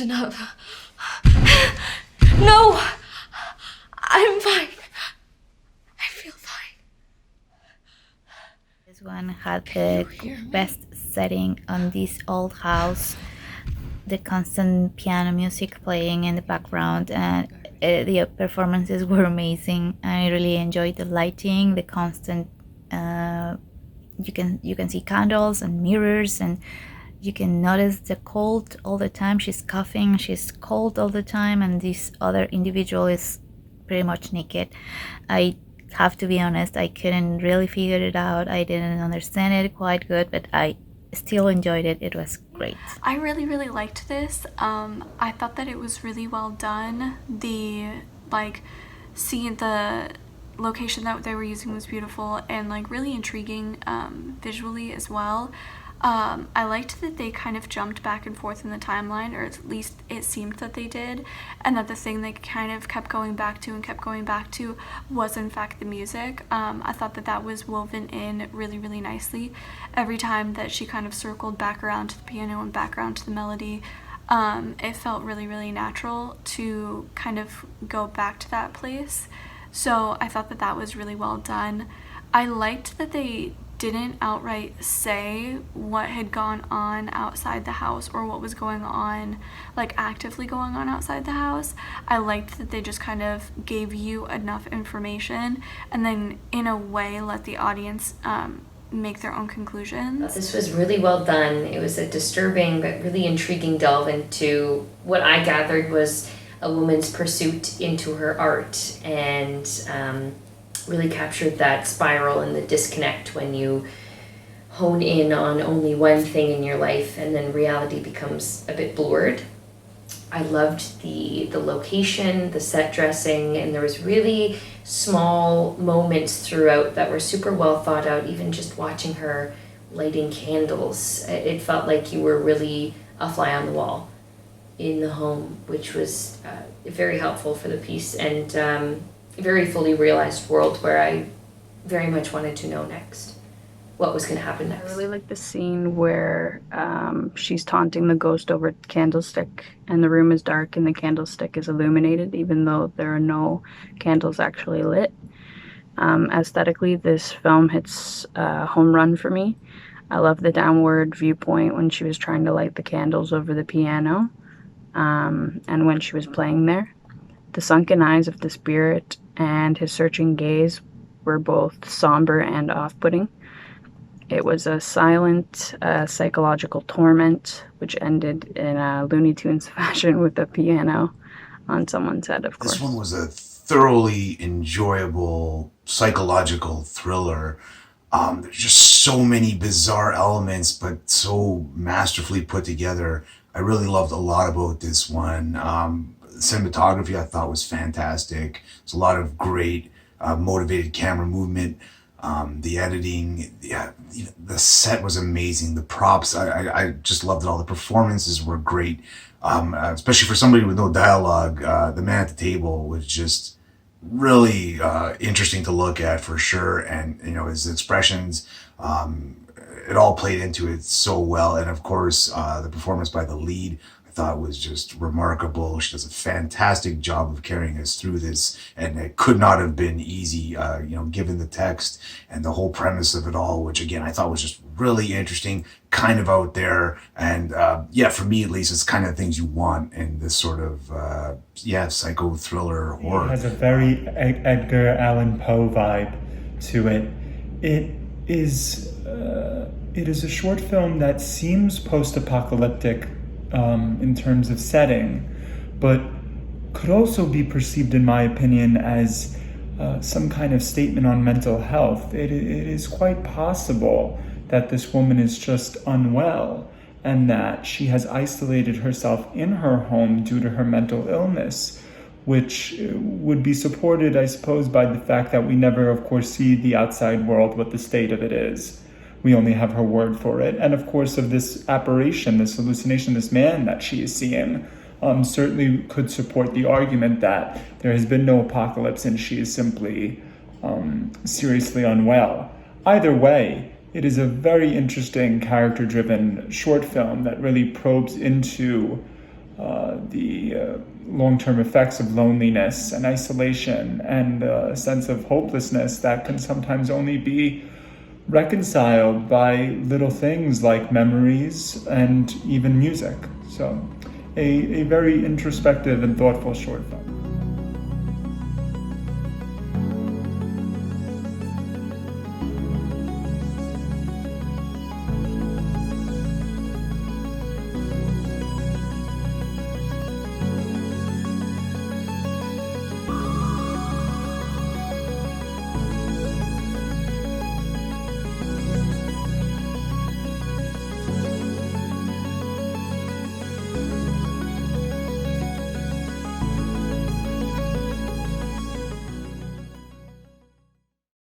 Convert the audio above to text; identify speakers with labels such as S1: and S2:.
S1: enough. No! I'm fine. I feel fine.
S2: This one had the best setting on this old house. The constant piano music playing in the background, and the performances were amazing. I really enjoyed the lighting, the constant. You can see candles and mirrors, and you can notice the cold all the time. She's coughing, she's cold all the time, and this other individual is pretty much naked. I have to be honest, I couldn't really figure it out. I didn't understand it quite good, but I still enjoyed it. It was great.
S3: I really liked this. I thought that it was really well done. The scene, the location that they were using was beautiful and really intriguing visually as well. I liked that they kind of jumped back and forth in the timeline, or at least it seemed that they did, and that the thing they kind of kept going back to was in fact the music. I thought that was woven in really nicely. Every time that she kind of circled back around to the piano and back around to the melody, it felt really natural to kind of go back to that place. So I thought that was really well done. I liked that they didn't outright say what had gone on outside the house or what was going on, actively going on outside the house. I liked that they just kind of gave you enough information and then in a way let the audience make their own conclusions.
S4: This was really well done. It was a disturbing but really intriguing delve into what I gathered was a woman's pursuit into her art, and really captured that spiral and the disconnect when you hone in on only one thing in your life and then reality becomes a bit blurred. I loved the location, the set dressing, and there was really small moments throughout that were super well thought out. Even just watching her lighting candles, it felt like you were really a fly on the wall in the home, which was very helpful for the piece, and very fully realized world where I very much wanted to know next what was going to happen next.
S5: I really like the scene where she's taunting the ghost over a candlestick, and the room is dark and the candlestick is illuminated even though there are no candles actually lit. Aesthetically, this film hits a home run for me. I love the downward viewpoint when she was trying to light the candles over the piano, and when she was playing there. The sunken eyes of the spirit and his searching gaze were both somber and off-putting. It was a silent psychological torment, which ended in a Looney Tunes fashion with a piano on someone's head, of course.
S6: This one was a thoroughly enjoyable psychological thriller. There's just so many bizarre elements, but so masterfully put together. I really loved a lot about this one. Cinematography I thought was fantastic. There's a lot of great motivated camera movement. The editing, the set was amazing. The props, I just loved it all. The performances were great, especially for somebody with no dialogue. The man at the table was just really interesting to look at for sure, and his expressions, it all played into it so well. And of course, the performance by the lead thought was just remarkable. She does a fantastic job of carrying us through this, and it could not have been easy, given the text and the whole premise of it all, which again I thought was just really interesting, kind of out there, and for me at least, it's kind of things you want in this sort of psycho thriller horror.
S7: It has a very Edgar Allan Poe vibe to it. It is a short film that seems post-apocalyptic in terms of setting, but could also be perceived, in my opinion, as some kind of statement on mental health. It is quite possible that this woman is just unwell and that she has isolated herself in her home due to her mental illness, which would be supported, I suppose, by the fact that we never, of course, see the outside world, what the state of it is. We only have her word for it. And of course, of this apparition, this hallucination, this man that she is seeing, certainly could support the argument that there has been no apocalypse and she is simply seriously unwell. Either way, it is a very interesting character-driven short film that really probes into long-term effects of loneliness and isolation and a sense of hopelessness that can sometimes only be reconciled by little things like memories and even music. So a very introspective and thoughtful short film.